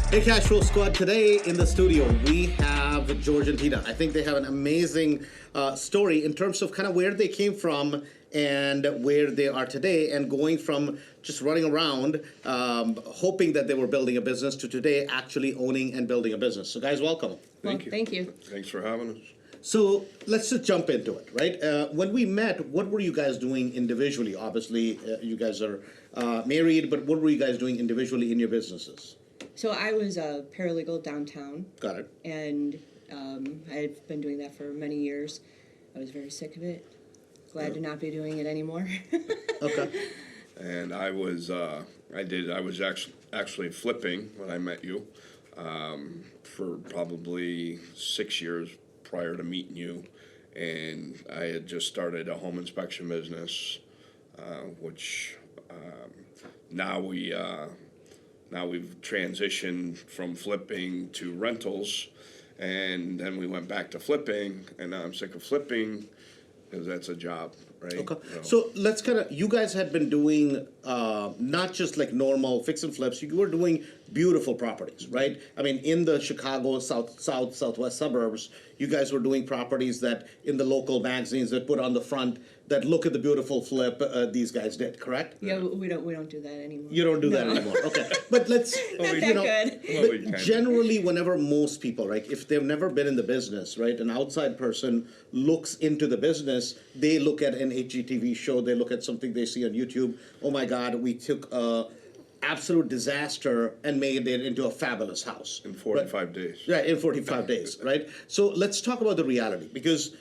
Hey Cashflow Squad, today in the studio we have George and Tina. I think they have an amazing story in terms of kind of where they came from and where they are today, and going from just running around hoping that they were building a business to today actually owning and building a business. So guys, welcome. Thank you. Thank you. Thanks for having us. So let's just jump into it, right? When we met, what were you guys doing individually? Obviously, you guys are married, but what were you guys doing individually in your businesses? So I was a paralegal downtown, Got it. and I've been doing that for many years. I was very sick of it. Glad to not be doing it anymore. Okay. And I was actually flipping when I met you for probably 6 years prior to meeting you, and I had just started a home inspection business, which now we've transitioned from flipping to rentals, and then we went back to flipping, and now I'm sick of flipping because that's a job, right? Okay. So let's you guys had been doing not just like normal fix and flips, you were doing beautiful properties, right? I mean, in the Chicago southwest suburbs, you guys were doing properties that in the local magazines that put on the front that look at the beautiful flip these guys did, correct? Yeah, we don't do that anymore. You don't do that anymore. Okay. But let's, Not you that know, good. but generally whenever most people, right, if they've never been in the business, right, an outside person looks into the business, they look at an HGTV show, they look at something they see on YouTube, oh my God, we took a absolute disaster and made it into a fabulous house. In 45 days. Right, in 45 days, right? So let's talk about the reality, because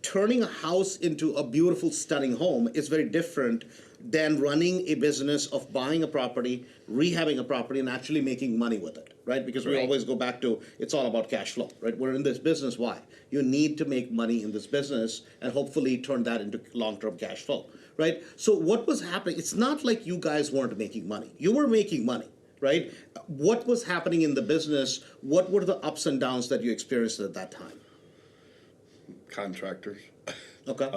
turning a house into a beautiful, stunning home is very different than running a business of buying a property, rehabbing a property, and actually making money with it, right? Because we always go back to, it's all about cash flow, right? We're in this business, why? You need to make money in this business and hopefully turn that into long-term cash flow, right? So what was happening? It's not like you guys weren't making money. You were making money, right? What was happening in the business? What were the ups and downs that you experienced at that time? Contractors. Okay.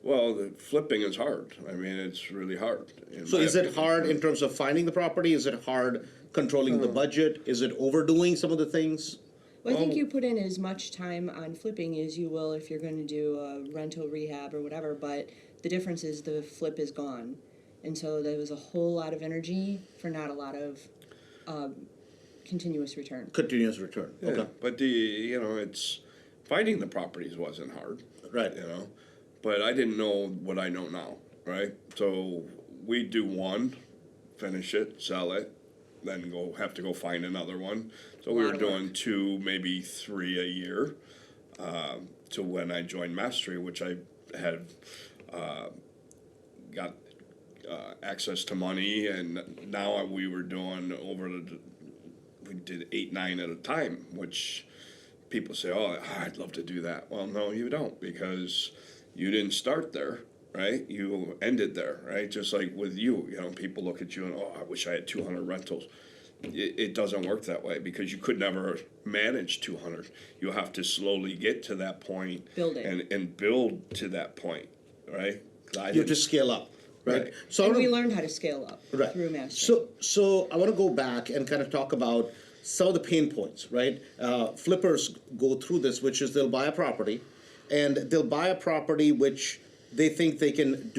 Well, the flipping is hard. I mean, it's really hard. So is it hard in terms of finding the property? Is it hard controlling the budget? Is it overdoing some of the things? Well, I think you put in as much time on flipping as you will if you're going to do a rental rehab or whatever, but the difference is the flip is gone. And so there was a whole lot of energy for not a lot of continuous return. Continuous return. Yeah, Okay. but it's finding the properties wasn't hard. Right. But I didn't know what I know now, right? So we do one, finish it, sell it, then have to go find another one. So we were doing 2, maybe 3 a year. To when I joined Mastery, which I had got access to money, and now we were doing we did 8, 9 at a time, which people say, oh, I'd love to do that. Well, no, you don't, because you didn't start there, right? You ended there, right? Just like with you, people look at you and, oh, I wish I had 200 rentals. It doesn't work that way, because you could never manage 200. You have to slowly get to that point. Build it. And build to that point, right? You have to scale up, right? Right. So And we learned how to scale up through Mastery. So I want to go back and kind of talk about some of the pain points, right? Flippers go through this, which is they'll buy a property, and they'll buy a property which they think they can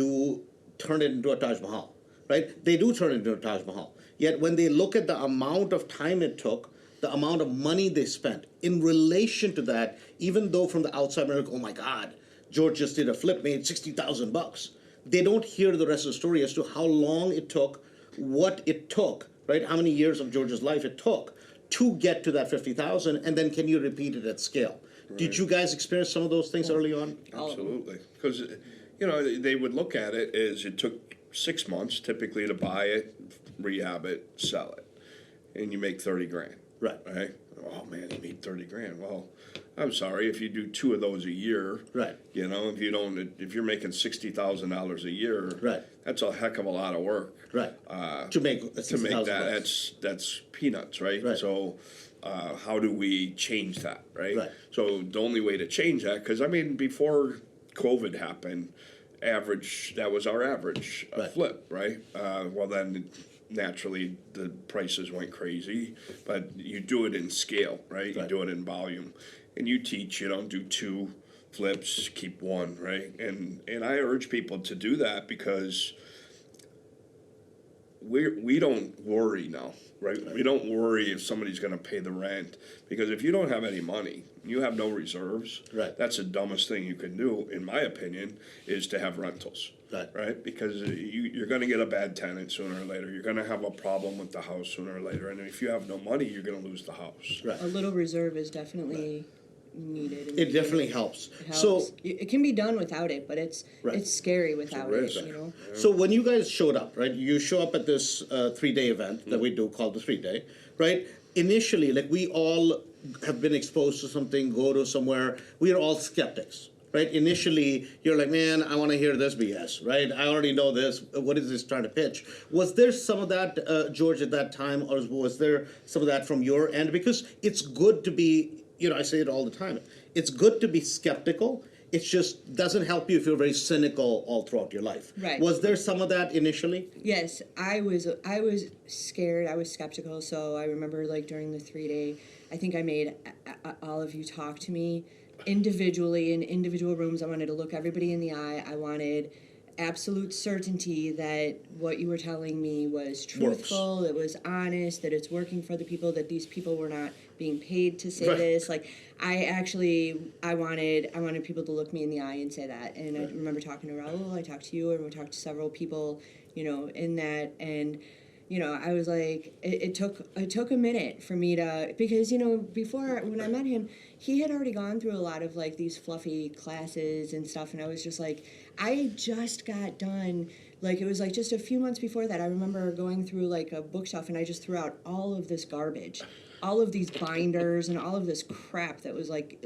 turn it into a Taj Mahal, right? They do turn it into a Taj Mahal. Yet when they look at the amount of time it took, the amount of money they spent in relation to that, even though from the outside, they're like, oh my God, George just did a flip, made $60,000. They don't hear the rest of the story as to how long it took, what it took, right? How many years of George's life it took to get to that 50,000, and then can you repeat it at scale? Right. Did you guys experience some of those things early on? Absolutely, because they would look at it as it took 6 months typically to buy it, rehab it, sell it, and you make 30 grand. Right. Right. Oh man, you made 30 grand. Well, I'm sorry, if you do 2 of those a year. Right. If you're making $60,000 a year. Right. That's a heck of a lot of work. Right. To make that, that's peanuts, right? Right. So, how do we change that, right? Right. So the only way to change that, because before COVID happened, average. That was our average Right. flip, right? Well, then naturally the prices went crazy, but you do it in scale, right? You Right. do it in volume, and you teach. You don't do 2 flips, keep 1, right? And I urge people to do that because we don't worry now, right? We don't worry if somebody's going to pay the rent, because if you don't have any money, you have no reserves. Right. That's the dumbest thing you can do, in my opinion, is to have rentals. Right. Right? Because you're going to get a bad tenant sooner or later. You're going to have a problem with the house sooner or later. And if you have no money, you're going to lose the house. Right. A little reserve is definitely needed. in the It definitely beginning. helps. It helps. So, It can be done without it, but it's Right. scary without it. risk. You know. so when you guys showed up, right? You show up at this 3-day event that we do called the 3-day, right? Initially, like we all have been exposed to something, go to somewhere. We are all skeptics, right? Initially, you're like, man, I want to hear this BS, right? I already know this. What is this trying to pitch? Was there some of that, George, at that time, or was there some of that from your end? Because it's good to be, I say it all the time. It's good to be skeptical. It just doesn't help you if you're very cynical all throughout your life. Right. Was there some of that initially? Yes, I was scared. I was skeptical. So I remember like during the 3-day, I think I made all of you talk to me individually in individual rooms. I wanted to look everybody in the eye. I wanted absolute certainty that what you were telling me was truthful, it was honest, that it's working for the people, that these people were not being paid to say Right. this. Like I wanted people to look me in the eye and say that. And I remember talking to Raul, I talked to you, and we talked to several people, in that. And I was like, it took a minute for me to, because before, when I met him, he had already gone through a lot of like these fluffy classes and stuff, and I was just like, I just got done, like it was like just a few months before that. I remember going through like a bookshelf, and I just threw out all of this garbage, all of these binders and all of this crap that was like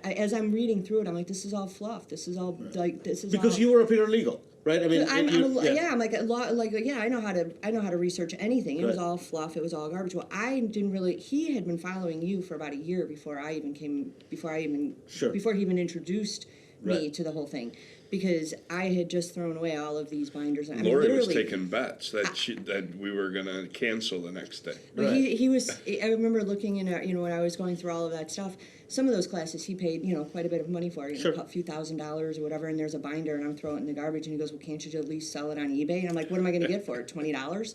as I'm reading through it, I'm like, this is all fluff. This is all like this is Because all, you were a paralegal, right? I mean, I'm like a lot, like I know how to research anything. It was Right. all fluff. It was all garbage. Well, I didn't really. He had been following you for about a year before he even introduced me Right. to the whole thing, because I had just thrown away all of these binders. I mean, Lori was literally, taking bets that we were going to cancel the next day. But Right. he was. I remember looking in, when I was going through all of that stuff. Some of those classes he paid, quite a bit of money for, Sure. a few $1,000s or whatever. And there's a binder, and I'm throwing it in the garbage. And he goes, "Well, can't you at least sell it on eBay?" And I'm like, "What am I going to get for it? $20?"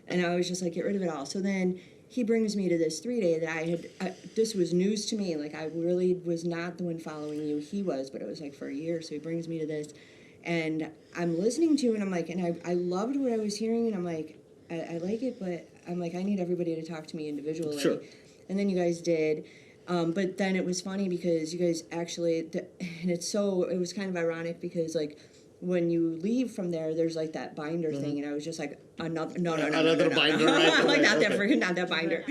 And I was just like, "Get rid of it all." So then he brings me to this 3-day that I had. This was news to me. Like I really was not the one following you. He was, but it was like for a year. So he brings me to this, and I'm listening to, and I'm like, and I loved what I was hearing, and I'm like, I like it, but I'm like, I need everybody to talk to me individually. Sure. And then you guys did. But then it was funny because you guys actually, and it was kind of ironic because like when you leave from there, there's like that binder thing, and I was just like, another binder, right? I'm like, not Okay. that binder.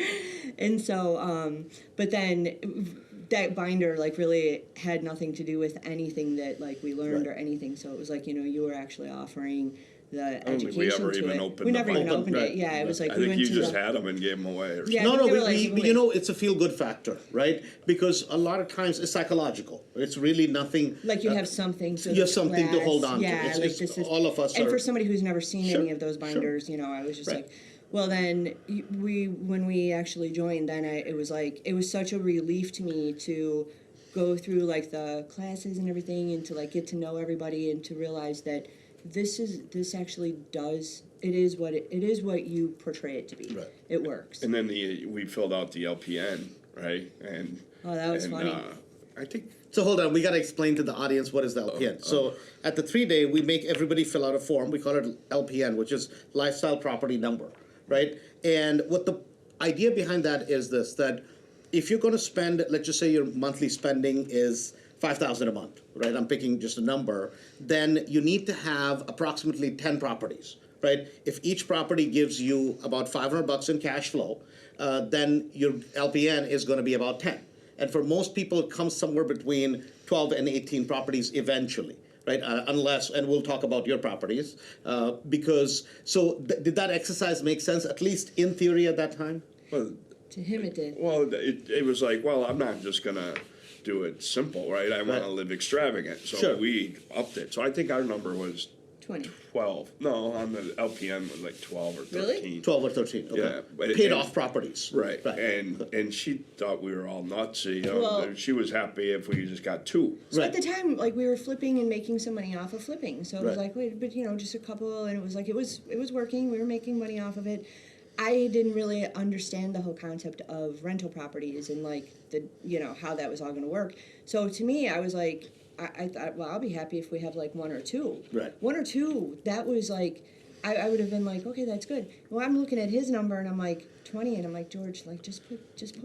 And so, but then that binder like really had nothing to do with anything that like we learned Right. or anything. So it was like, you were actually offering the don't think we education ever to even it. opened We the never even binder. opened Right. it. Yeah, it was like I we think went you to just the, had them and gave them away. Or Yeah, something. I No, think no, they were like, it's a feel-good factor, right? Because a lot of times it's psychological. It's really nothing. like you have something. So you have this something to class- hold on to. Yeah, It's- like it's- this is all of us And are- for somebody who's never seen Sure, any of those sure. binders, I was just Right. like, well, then when we actually joined, then it was such a relief to me to go through like the classes and everything, and to like get to know everybody, and to realize that this actually does. It is what you portray it to be. Right. It works. And then we filled out the LPN, right? And Oh, that was funny. I think So hold on, we got to explain to the audience what is the LPN. So at the 3-day, we make everybody fill out a form. We call it LPN, which is Lifestyle Property Number, right? And what the idea behind that is this, that if you're going to spend, let's just say your monthly spending is $5,000 a month, right? I'm picking just a number. Then you need to have approximately 10 properties, right? If each property gives you about $500 in cash flow, then your LPN is going to be about 10. And for most people, it comes somewhere between 12 and 18 properties eventually, right? Unless, and we'll talk about your properties, did that exercise make sense, at least in theory at that time? well, To him, it did. it was like, well, I'm not just gonna do it simple, right? I want to live extravagant, so Sure. we upped it. So I think our number was 20. 12. No, on the LPN was like 12 or 13. Really? 12 or 13. Okay. Yeah, but Paid off properties. Right. And she thought we were all nuts. You know, Well- she was happy if we just got 2. So Right. at the time, like, we were flipping and making some money off of flipping. So it was Right. like, wait, but just a couple, and it was like it was working. We were making money off of it. I didn't really understand the whole concept of rental properties and like the how that was all going to work. So to me, I was like, I thought, well, I'll be happy if we have like 1 or 2. Right. 1 or 2. That was like, I would have been like, okay, that's good. Well, I'm looking at his number and I'm like 20, and I'm like, George, like just put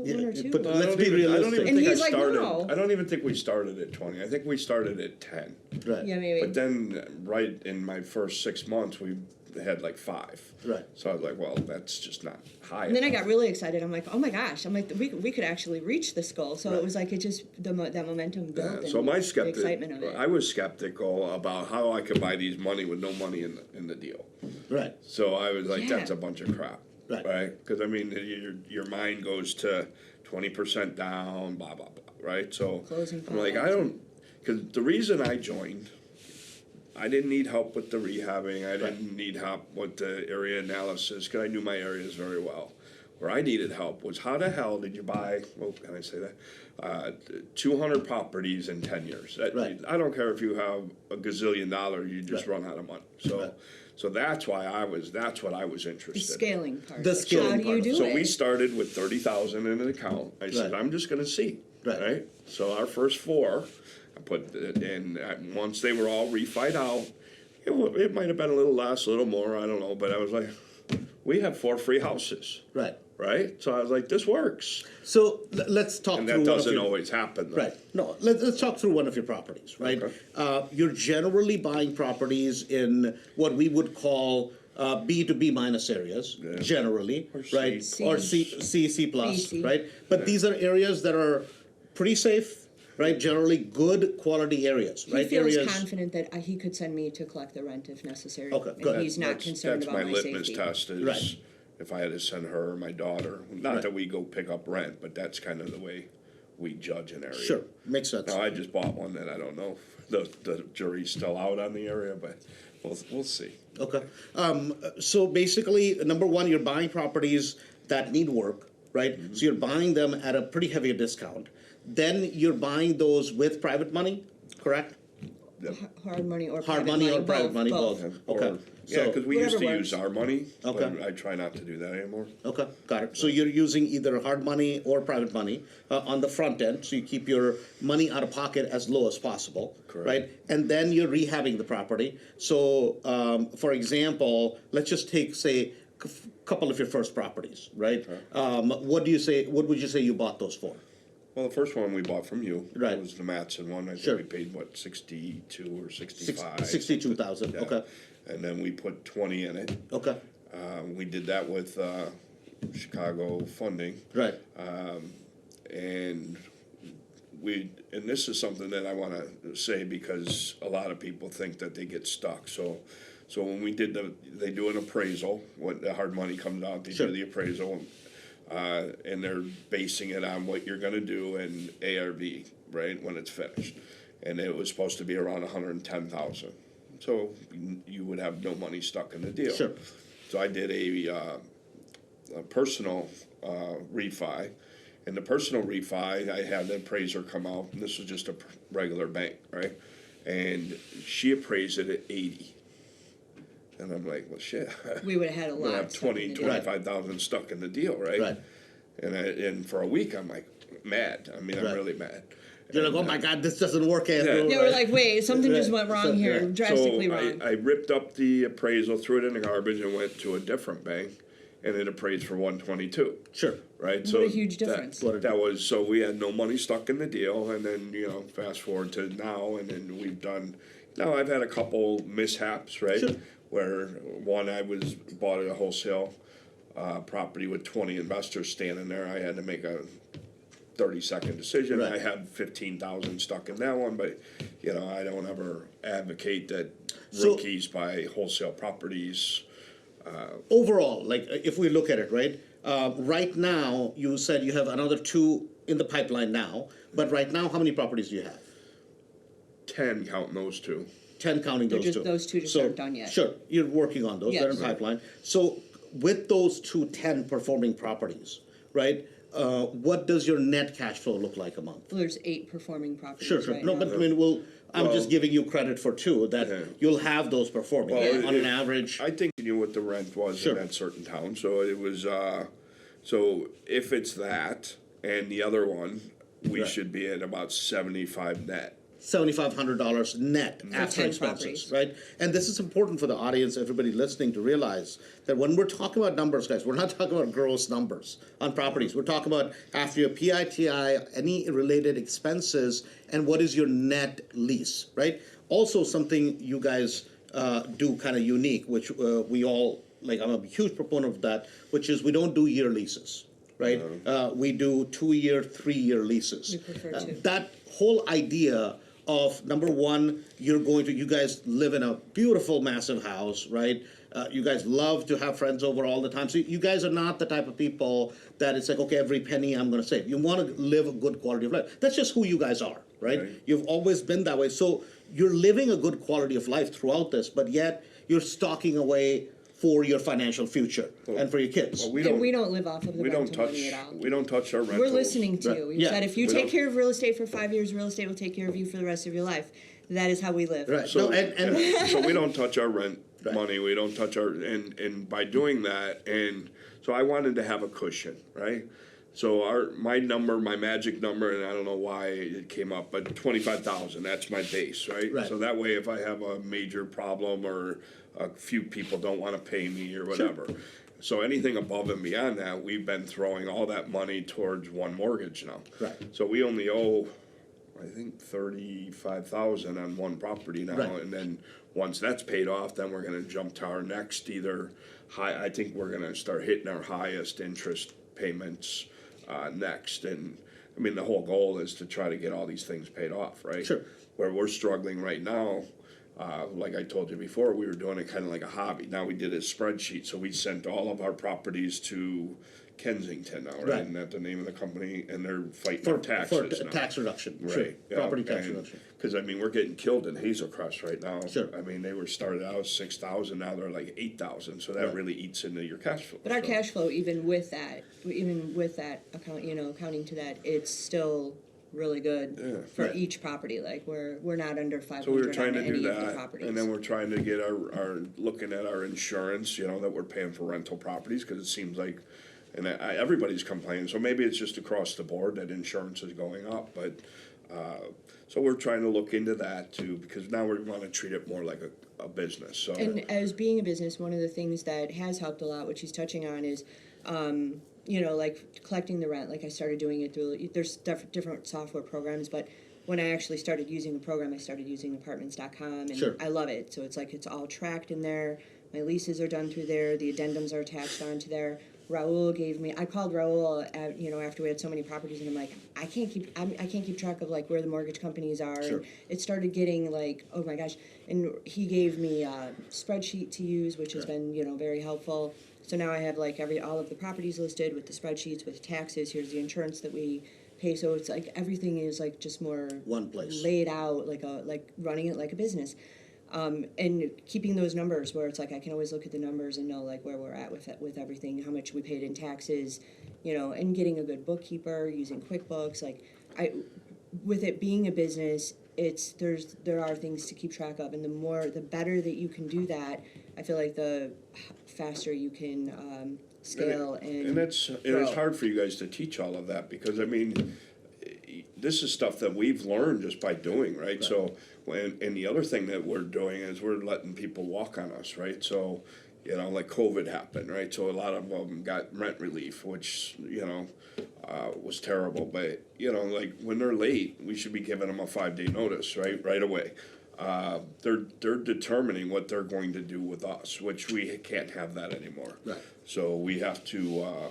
Yeah, 1 or 2. but I let's don't be even, I don't realistic. even And think I he's like, started. no. I don't even think we started at 20. I think we started at 10. Right. Yeah, maybe. But then, right in my first 6 months, we had like 5. Right. So I was like, well, that's just not high. And then I enough. got really excited. I'm like, oh my gosh! I'm like, we could actually reach this goal. So Right. it was like it just that momentum built. Yeah, and so my the excitement of it. I was skeptical about how I could buy these money with no money in the deal. Right. So I was like, Yeah. that's a bunch of crap, Right. Because I mean, your mind goes to 20% down, blah blah blah, right? So Closing I'm like, costs. I don't, because the reason I joined, I didn't need help with the rehabbing. I didn't need help with the area analysis because I knew my areas very well. Where I needed help was how the hell did you buy, well, can I say that? 200 properties in 10 years. Right. I don't care if you have a gazillion dollars, you just Right. run out of money. So, Right. so that's what I was interested The in. scaling part. The scaling How do you part. do So it? we started with 30,000 in an account. I said, Right. I'm just going to see. Right. So our first 4, I put it in. Once they were all refied out, it might have been a little less, a little more. I don't know. But I was like, we have 4 free houses. Right. Right. So I was like, this works. So let's talk And through that one of doesn't your, always happen. Though. Right. No, let's talk through one of your properties, right? Okay. You're generally buying properties in what we would call B to B minus areas, Yeah. generally, Or C. right? C. Or C plus, BC. right? But these are areas that are pretty safe, right? Generally good quality areas, He right? feels Areas. confident that he could send me to collect the rent if necessary. Okay, and good. he's not concerned that's about my my litmus safety. test is Right. if I had to send her or my daughter. Not Right. that we go pick up rent, but that's kind of the way we judge an area. Sure, makes sense. Now, I just bought one that I don't know if the jury's still out on the area, but we'll see. Okay. So basically, number one, you're buying properties that need work, right? Mm-hmm. So you're buying them at a pretty heavy discount. Then you're buying those with private money, correct? Hard money or Hard private money or private money, both. Okay. Yeah, So- because we used to Whatever use works. our money, Okay. but I try not to do that anymore. Okay, got it. So you're using either hard money or private money on the front end, so you keep your money out of pocket as low as possible, Correct. right? And then you're rehabbing the property. So, for example, let's just take, say, a couple of your first properties, right? What would you say you bought those for? Well, the first one we bought from you Right. was the Matson one. I think Sure. we paid, what, 62 or 65? 62,000. Yeah. Okay, And then we put 20 in it. okay, We did that with Chicago funding. right, And this is something that I want to say because a lot of people think that they get stuck. So when we did they do an appraisal. When the hard money comes out, they Sure. do the appraisal, and they're basing it on what you're going to do in ARV, right, when it's finished. And it was supposed to be around 110,000. So you would have no money stuck in the deal. Sure. So I did a personal refi. In the personal refi, I had the appraiser come out, and this was just a regular bank, right? And she appraised it at 80. And I'm like, well, shit. We would have had a I'm gonna lot. have stuck in 20, the deal. 25,000 stuck in the deal, right? right. And for a week, I'm like mad. I mean, I'm Right. really mad. You're like, oh my God, this doesn't work, Andrew. Yeah, we're like, wait, something just Right. went wrong So- here, right. drastically So wrong. I ripped up the appraisal, threw it in the garbage, and went to a different bank, and it appraised for 122. Sure. Right, What so a huge difference. That was so we had no money stuck in the deal, and then fast forward to now, and then we've done. Now I've had a couple mishaps, right? Sure. Where one I bought a wholesale property with 20 investors standing there. I had to make a 30-second decision. Right. I had 15,000 stuck in that one, but I don't ever advocate that So- rookies buy wholesale properties. Overall, like if we look at it, right? Right now, you said you have another 2 in the pipeline now, but right now, how many properties do you have? 10 counting those two. 10 counting They're those just, two. those two just So, aren't done yet. Sure, you're working on those, they're in Yes. pipeline. So with those 10 performing properties, right, what does your net cash flow look like a month? Well, there's 8 performing properties Sure, sure. right No, now. but I mean, I'm just giving you credit for 2, that Yeah. you'll have those performing Well, on an average. I think you knew what the rent was Sure. in that certain town, so it was, so if it's that and the other one, we Right. should be at about 75 net. $7,500 net after 10 expenses, properties. right? And this is important for the audience, everybody listening, to realize that when we're talking about numbers, guys, we're not talking about gross numbers on properties. We're talking about after your PITI, any related expenses, and what is your net lease, right? Also, something you guys do kind of unique, which we all, like, I'm a huge proponent of that, which is we don't do year leases, right? We do 2-year, 3-year leases. We prefer to. That whole idea of, number one, you guys live in a beautiful, massive house, right? You guys love to have friends over all the time. So you guys are not the type of people that it's like, okay, every penny I'm going to save. You want to live a good quality of life. That's just who you guys are, right? Right. You've always been that way. So you're living a good quality of life throughout this, but yet you're stocking away for your financial future and for your kids. Well, And we don't live off of the we don't rental touch, money at all. we don't touch our rentals. We're listening to Right. you. You Yeah. said if you We take don't- care of real estate for 5 years, real estate will take care of you for the rest of your life. That is how we live. Right. So, No, and yeah, so we don't touch our rent Right. money, we don't touch our, and by doing that, and so I wanted to have a cushion, right? So my magic number, and I don't know why it came up, but 25,000, that's my base, right? Right. So that way, if I have a major problem or a few people don't wanna pay me or whatever. So anything above and beyond that, we've been throwing all that money towards one mortgage now. Right. So we only owe, I think, 35,000 on one property now, Right. and then once that's paid off, then we're gonna jump to our next I think we're gonna start hitting our highest interest payments, next, and, I mean, the whole goal is to try to get all these things paid off, right? Sure. Where we're struggling right now, like I told you before, we were doing it kinda like a hobby, now we did a spreadsheet, so we sent all of our properties to Kensington now, Right. right? Isn't that the name of the company, and they're fighting for our taxes now. tax reduction, Right, sure. yeah, Property tax reduction. Because, I mean, we're getting killed in Hazel Crest right now. Sure. I mean, they were started out 6,000, now they're like 8,000, so that Right. really eats into your cash flow. But our so. cash flow, even with that account, accounting to that, it's still really good Yeah. for Right. each property. Like we're not under 500 So we were trying on to any do of the that, properties. and then we're trying to get our looking at our insurance, that we're paying for rental properties, because it seems like, and everybody's complaining, so maybe it's just across the board that insurance is going up, but, so we're trying to look into that too, because now we wanna treat it more like a business, so. And as being a business, one of the things that has helped a lot, which he's touching on, is, like collecting the rent. Like I started doing it through, there's different software programs, but when I actually started using the program, I started using apartments.com, and Sure. I love it. So it's all tracked in there. My leases are done through there. The addendums are attached onto there. I called Raul, after we had so many properties, and I'm like, I can't keep track of like where the mortgage companies are. Sure. And it started getting like, oh my gosh, and he gave me a spreadsheet to use, which has been, very helpful. So now I have like all of the properties listed with the spreadsheets, with taxes. Here's the insurance that we pay. So it's like everything is like just more One place. laid out, like running it like a business. And keeping those numbers where it's like I can always look at the numbers and know like where we're at with everything, how much we paid in taxes, and getting a good bookkeeper, using QuickBooks. Like with it being a business, there are things to keep track of, and the better that you can do that, I feel like the faster you can scale and it's grow. hard for you guys to teach all of that, because I mean, this is stuff that we've learned just by doing, right? So, and the other thing that we're doing is we're letting people walk on us, right? So, like COVID happened, right? So a lot of them got rent relief, which, was terrible. But, like when they're late, we should be giving them a 5-day notice, right away. They're determining what they're going to do with us, which we can't have that anymore. Right. So we have to,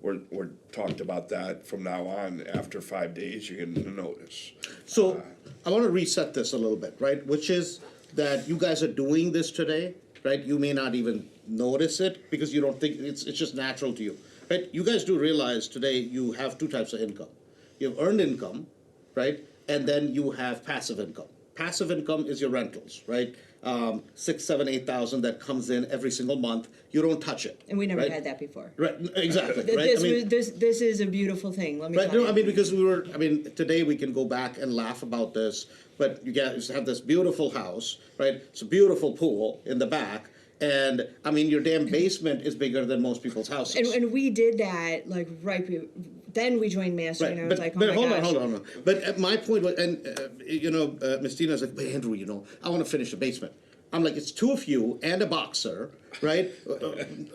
we're talked about that from now on. After 5 days, you're getting a notice. So I want to reset this a little bit, right? Which is that you guys are doing this today, right? You may not even notice it because you don't think it's just natural to you, right? You guys do realize today you have two types of income. You have earned income, right? And then you have passive income. Passive income is your rentals, right? 6, 7, 8,000 that comes in every single month. You don't touch it. And we never right? had that before. Right, exactly. Th- Right? This, I mean, was, this is a beautiful thing. Let me right? tell No, you. I mean because today we can go back and laugh about this, but you guys have this beautiful house, right? It's a beautiful pool in the back, and I mean your damn basement is bigger than most people's houses. And we did that like then we joined Mastery, and I was like, oh but my hold gosh. on. But my point was, and Miss Tina's like, but Andrew, I want to finish the basement. I'm like, it's two of you and a boxer, right?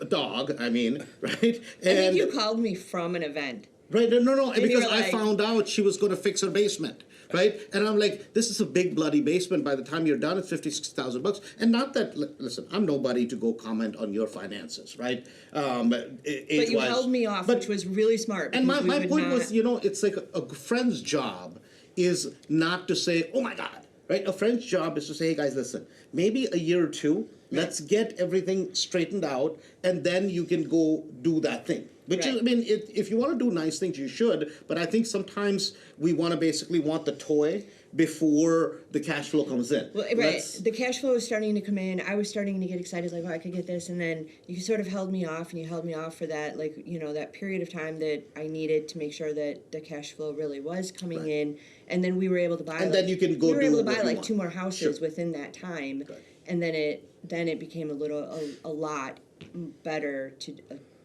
A dog, I mean, right? I think you called me from an event. Right, no, And because you're I like- found out she was going to fix her basement, right? And I'm like, this is a big bloody basement. By the time you're done, it's $56,000. And not that, listen, I'm nobody to go comment on your finances, right? But you held me off, which was really smart. And because my we would point not- was, it's like a friend's job is not to say, oh my God, right? A friend's job is to say, hey guys, listen, maybe a year or two, let's get everything straightened out, and then you can go do that thing. Which is, Right. I mean, if you want to do nice things, you should. But I think sometimes we want the toy before the cash flow comes in. Well, right. The cash flow was starting to come in. I was starting to get excited, like, oh, I could get this. And then you sort of held me off, and you held me off for that, like, that period of time that I needed to make sure that the cash flow really was coming in. And then we were able to buy. And then you can go We were do able to what buy you like want. 2 more houses Sure. within that time. Right. And then it became a lot better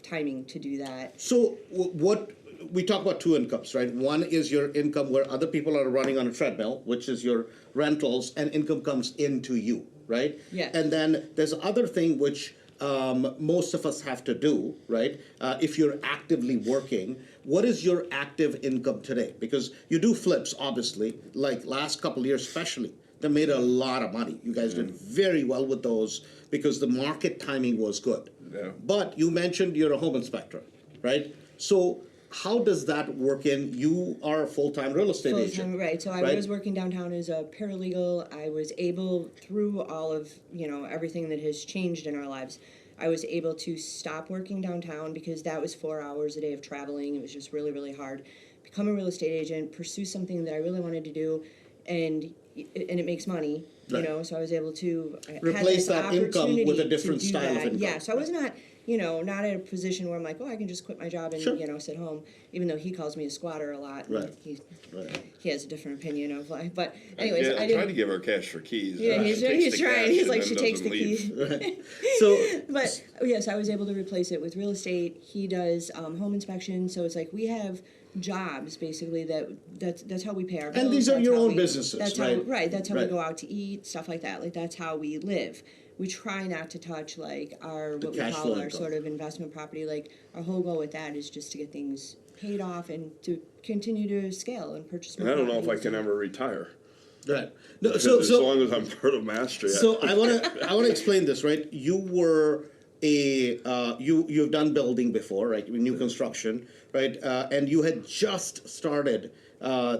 timing to do that. So what we talk about two incomes, right? One is your income where other people are running on a treadmill, which is your rentals, and income comes into you, right? Yeah. And then there's other thing which most of us have to do, right? If you're actively working, what is your active income today? Because you do flips, obviously, like last couple of years especially. They made a lot of money. You guys did very well with those because the market timing was good. Yeah. But you mentioned you're a home inspector, right? So how does that work in? You are a full-time real estate agent. Full-time, right. So I right? was working downtown as a paralegal. I was able, through all of, everything that has changed in our lives, I was able to stop working downtown because that was 4 hours a day of traveling. It was just really, really hard. Become a real estate agent, pursue something that I really wanted to do, and it makes money, Right. So I was able to Replace that income with a different to do style of that. income. Yeah, so I was not, not at a position where I'm like, oh, I can just quit my job and, Sure. sit home, even though he calls me a squatter a lot. And Right. He has a different opinion of life. But anyways, Yeah, I I'm didn't. trying to give her cash for keys. Yeah, She he's takes the trying. cash He's and like, then she takes the doesn't leave. keys. So But yes, I was able to replace it with real estate. He does home inspection, so it's like we have jobs basically that's how we pay our bills. these are that's your how own businesses, that's right? How, right. That's how we Right. go out to eat, stuff like that. Like that's how we live. We try not to touch like our what we cash call flow our income. sort of investment property. Like our whole goal with that is just to get things paid off and to continue to scale and purchase more. And I don't know if I properties. can ever retire. right. No, As so long as I'm part of Mastery. So I want to explain this, right? You were you've done building before, right? New construction, right? And you had just started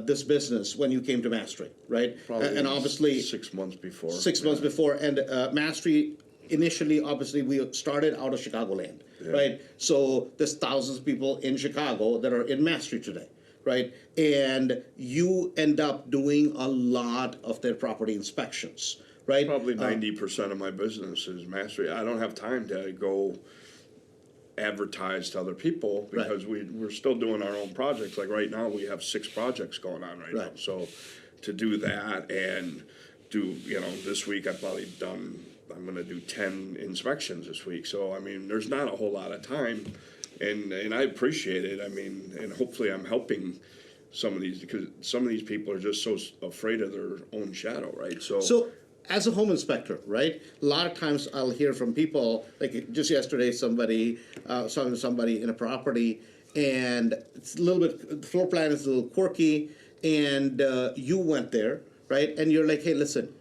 this business when you came to Mastery, right? Probably And obviously 6 months before. 6 months before, and Mastery initially, obviously, we started out of Chicagoland, right? So there's thousands of people in Chicago that are in Mastery today, right? And you end up doing a lot of their property inspections, right? Probably 90% of my business is Mastery. I don't have time to go advertise to other people because we're still doing our own projects. Like right now, we have 6 projects going on right now. Right. So to do that and do, this week I'm going to do 10 inspections this week. So, I mean, there's not a whole lot of time. And I appreciate it. I mean, and hopefully I'm helping some of these because some of these people are just so afraid of their own shadow, right? So, as a home inspector, right? A lot of times I'll hear from people, like just yesterday, somebody talking to somebody in a property, and it's a little bit, the floor plan is a little quirky, and you went there, right? And you're like, hey, listen,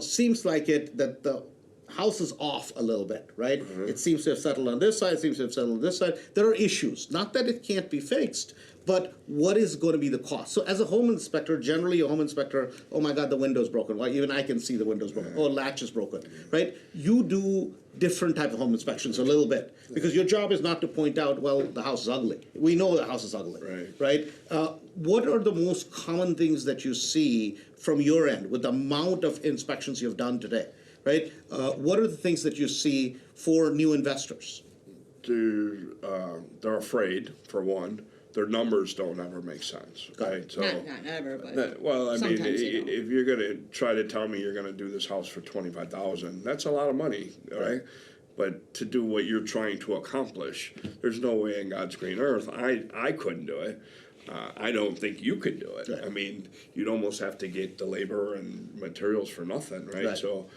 seems like it that the house is off a little bit, right? It seems to have settled on this side, seems to have settled on this side. There are issues. Not that it can't be fixed, but what is going to be the cost? So as a home inspector, generally a home inspector, oh my God, the window's broken. Well, even I can see the window's broken. Oh, latch is broken, right? You do different type of home inspections a little bit, because your job is not to point out, well, the house is ugly. We know the house is ugly, right? What are the most common things that you see from your end with the amount of inspections you've done today, right? What are the things that you see for new investors? They're afraid, for one. Their numbers don't ever make sense, right? So, Not ever, but well, I mean, sometimes they don't. if you're gonna try to tell me you're gonna do this house for 25,000, that's a lot of money, right? But to do what you're trying to accomplish, there's no way in God's green earth I couldn't do it. I don't think you could do it. Right. I mean, you'd almost have to get the labor and materials for nothing, right? Right. So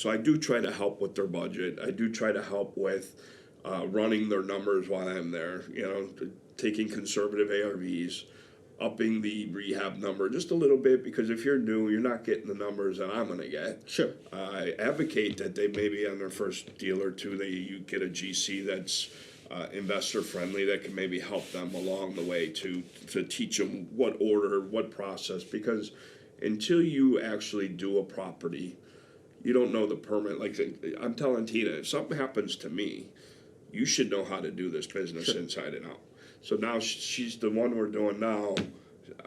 I do try to help with their budget. I do try to help with running their numbers while I'm there. You know, taking conservative ARVs, upping the rehab number just a little bit, because if you're new, you're not getting the numbers that I'm going to get. Sure. I advocate that they maybe on their first deal or two, you get a GC that's investor friendly, that can maybe help them along the way to teach them what order, what process, because until you actually do a property, you don't know the permit. Like I'm telling Tina, if something happens to me, you should know how to do this business inside and out. So now she's the one we're doing now.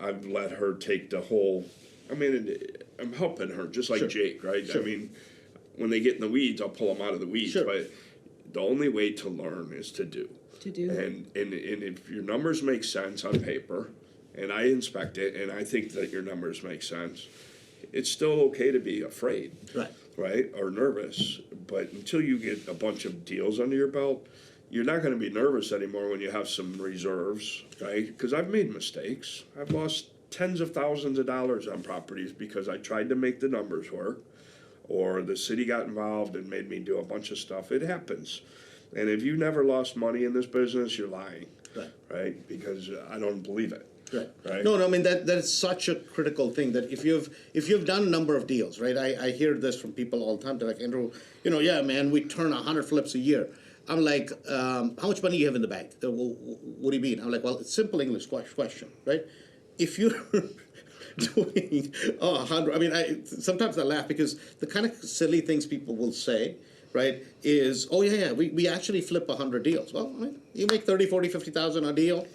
I've let her take the whole, I mean, I'm helping her, just like Jake, right? Sure. I mean, when they get in the weeds, I'll pull them out of the weeds. Sure. But the only way to learn is to do. And if your numbers make sense on paper, and I inspect it, and I think that your numbers make sense, it's still okay to be afraid, right? Or nervous. But until you get a bunch of deals under your belt, you're not going to be nervous anymore when you have some reserves, right? Because I've made mistakes. I've lost tens of thousands of dollars on properties because I tried to make the numbers work, or the city got involved and made me do a bunch of stuff. It happens. And if you never lost money in this business, you're lying, right? Because I don't believe it. Right. No, I mean that is such a critical thing, that if you've done a number of deals, right? I hear this from people all the time. They're like, Andrew, yeah, man, we turn 100 flips a year. I'm like, how much money do you have in the bank? Well, what do you mean? I'm like, well, it's simple English question, right? If you're doing 100, I mean, sometimes I laugh because the kind of silly things people will say, right, is, oh yeah, we actually flip 100 deals. Well, I mean, you make 30, 40, 50,000 a deal.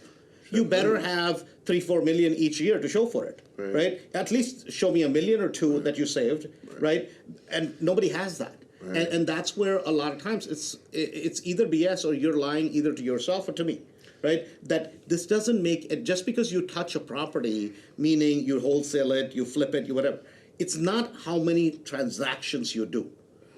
You better have 3-4 million each year to show for it, right? At least show me $1 million or $2 million that you saved, right? And nobody has that. And that's where a lot of times it's either BS or you're lying either to yourself or to me, right? That this doesn't make it, just because you touch a property, meaning you wholesale it, you flip it, you whatever. It's not how many transactions you do,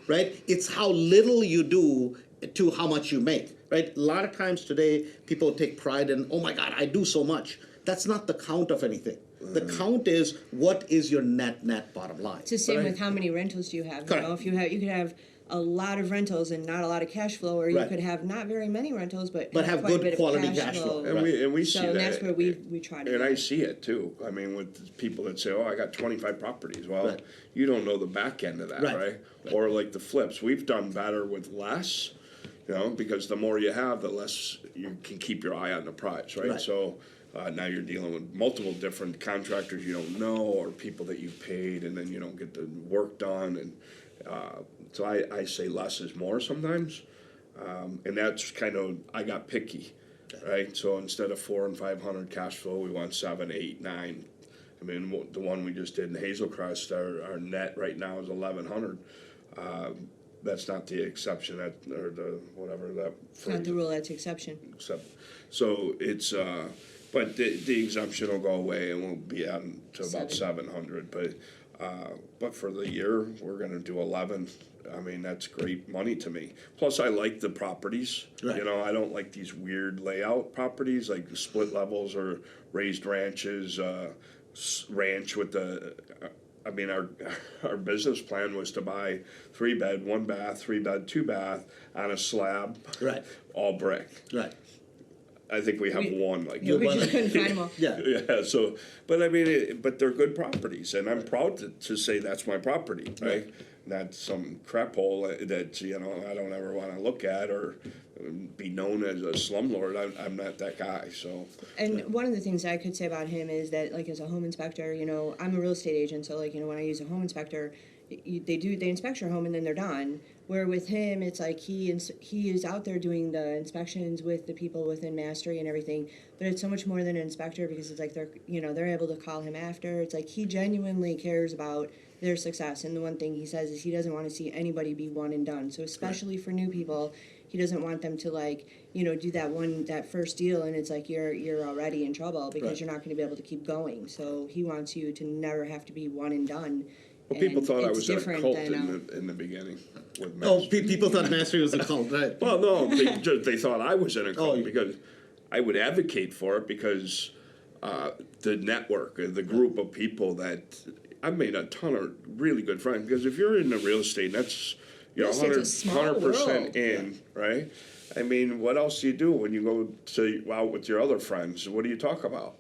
right? It's how little you do to how much you make, right? A lot of times today, people take pride in, oh my God, I do so much. That's not the count of anything. The count is, what is your net bottom line? It's the same with how many rentals do you have. Correct. You know, if you could have a lot of rentals and not a lot of cash flow, or you could have not very many rentals but have quite a good bit quality of cash flow. And we see so that. that's where we try to And go. I see it too. I mean, with people that say, oh, I got 25 properties. Well, you don't know the back end of that, right? Or like the flips. We've done better with less, because the more you have, the less you can keep your eye on the prize, right? So now you're dealing with multiple different contractors you don't know, or people that you've paid and then you don't get the work done. And so I say less is more sometimes. And that's kind of, I got picky, right? So instead of 400 and 500 cash flow, we want 7, 8, 9. I mean, the one we just did in Hazel Crest, our net right now is 1,100. That's not the exception, or the whatever that. It's not the rule, that's the exception. So it's, but the exemption will go away and we'll be on to about 700. But for the year, we're going to do 11. I mean, that's great money to me. Plus, I like the properties. I don't like these weird layout properties like split levels or raised ranches, ranch with the. I mean, our business plan was to buy 3-bed, 1-bath, 3-bed, 2-bath on a slab, all brick. I think we have one like that. We just couldn't find them all. Yeah. So, but I mean, but they're good properties, and I'm proud to say that's my property, right? Not some crap hole that I don't ever want to look at or be known as a slumlord. I'm not that guy. So. And one of the things I could say about him is that, like, as a home inspector, I'm a real estate agent, so when I use a home inspector, they inspect your home and then they're done. Where with him, it's like he is out there doing the inspections with the people within Mastery and everything, but it's so much more than an inspector because it's like they're able to call him after. It's like he genuinely cares about their success, and the one thing he says is he doesn't want to see anybody be one and done. So especially for new people, he doesn't want them to do that first deal and it's like you're already in trouble because you're not going to be able to keep going. So he wants you to never have to be one and done. Well, people thought I was in a different cult than, in the beginning. With Oh, Mastery. people thought Mastery was a cult, right? Well, no, they thought I was in a cult Oh. because I would advocate for it because the network, the group of people that I've made a ton of really good friends. Because if you're in the real estate, that's Real estate's a small 100% world. in, right? I mean, what else do you do when you go out with your other friends? What do you talk about?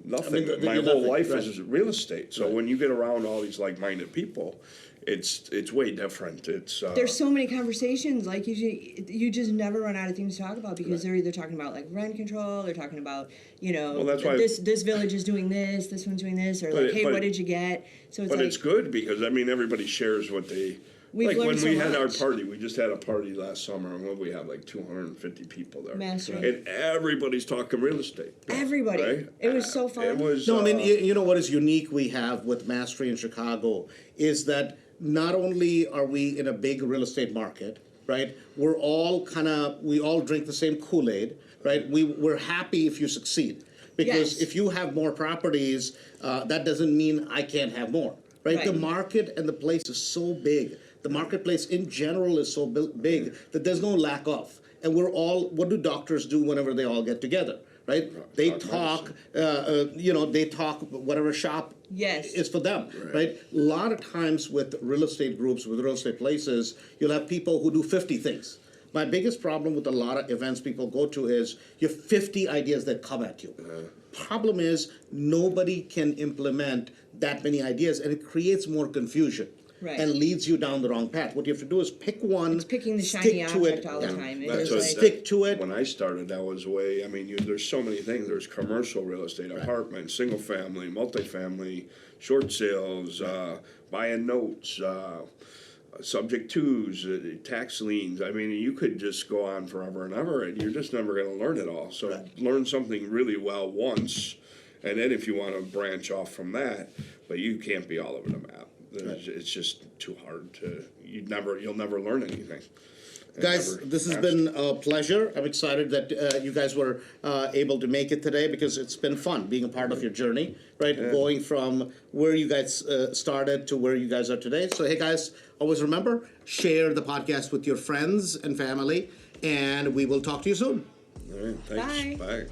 Nothing. My whole nothing, life right. is real estate. So when you get around all these like-minded people, it's way different. It's there's so many conversations like you just never run out of things to talk about because they're either talking about like rent control, they're talking about Well, that's why- this village is doing this one's doing this, or like, hey, what did you get? So it's But like it's good because, I mean, everybody shares what they... We've like learned when so we had our much. party, we just had a party last summer, and we had like 250 people there. Mastery. And everybody's talking real estate. everybody. Right? It was so fun. It was... No, I mean, you know what is unique we have with Mastery in Chicago is that not only are we in a big real estate market, right? We all drink the same Kool-Aid, right? We're happy if you succeed. Because Yes. if you have more properties, that doesn't mean I can't have more, right? The Right. market and the place is so big. The marketplace in general is so big that there's no lack of. And what do doctors do whenever they all get together, right? They talk, they talk whatever shop Yes. is for them, right? A lot of times with real estate groups, with real estate places, you'll have people who do 50 things. My biggest problem with a lot of events people go to is you have 50 ideas that come at you. Problem is nobody can implement that many ideas and it creates more confusion. Right. And leads you down the wrong path. What you have to do is pick one, It's picking the stick shiny to it. object all the time. It That's is what- like, Stick to it. When I started, that was way. I mean, there's so many things. There's commercial real estate, apartment, single family, multifamily, short sales, buying notes, subject twos, tax liens. I mean, you could just go on forever and ever, and you're just never going to learn it all. So learn something really well once, and then if you want to branch off from that, but you can't be all over the map. It's just too hard to. You'll never learn anything. Guys, this has been a pleasure. I'm excited that you guys were able to make it today because it's been fun being a part of your journey, right? Going from where you guys started to where you guys are today. So, hey guys, always remember, share the podcast with your friends and family, and we will talk to you soon. All right, thanks. Bye. Bye.